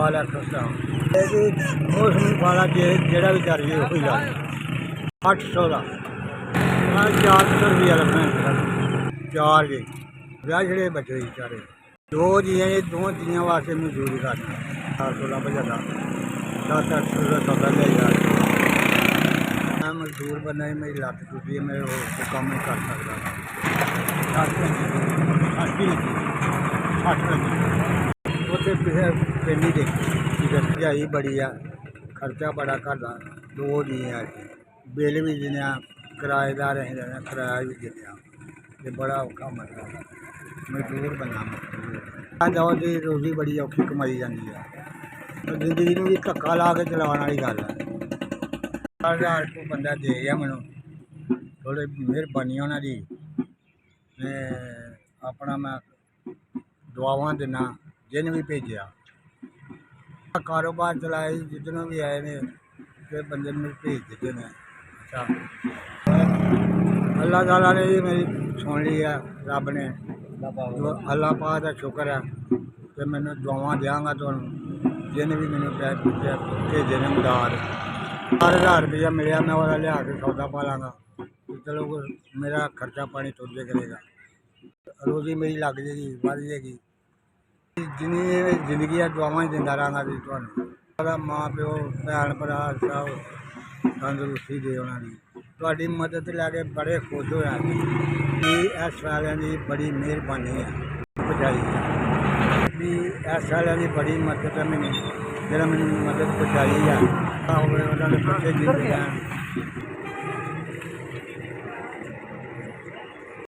इकबाल है मौसमी वाला जेड़ा भी कर रही है ला 800 का 400 रुपया लगना 4 जी ब्याह छड़े बच्चे बेचारे 2 जी दो जियां वास्ते मजदूरी करना 400 का भजा 700-800 का सौदा ले जा मैं मजदूर बनना ही मेरी लत्त टुटी है मैं काम नहीं कर सकता उत्थे पिंड ही देखी भजाई बड़ी आ खर्चा बड़ा घर का 2 जी बिल भी दिने किराएदार अं देना किराया भी दिने बड़ा औखा मसला मजदूर बनना जाओ जी रोजी बड़ी औखी कमाई जाती है जिंदगी में भी धक्का ला के चलाने वाली गल है 1000 को बंदा दे गया मैं थोड़ी मेहरबानी उन्होंने अपना मैं दुआवां देना जिन भी भेजा कारोबार चलाए जितने भी आए ने तो बंदे मेरे भेज देते हैं। अच्छा अल्लाह ताला ने भी मेरी सुन ली है रब ने अल्लाह पाक का शुक्र है कि मैंने दुआवां देंगा तो जिन भी मैंने भेजे ने मदार 4000 रुपया मिले मैं वह लिया के सौदा पा लाँगा चलो मेरा खर्चा पानी तुर जे करेगा रोजी मेरी लग जाएगी बढ़ जाएगी जिन्नी जिंदगी दुआवां दिंदा रहांगा जी तुहानूं माँ प्यो भैन भरा सब तंदरुस्ती दे उन्होंने तुहाडी मदद लैके बड़े खुश होया कि इस वालियां दी बड़ी मेहरबानी है पहुँचाई भी इस वालियां दी बड़ी मदद है मैंने जेह्ड़ा मैंने मदद पहुँचाई है उन्होंने बच्चे जीते हैं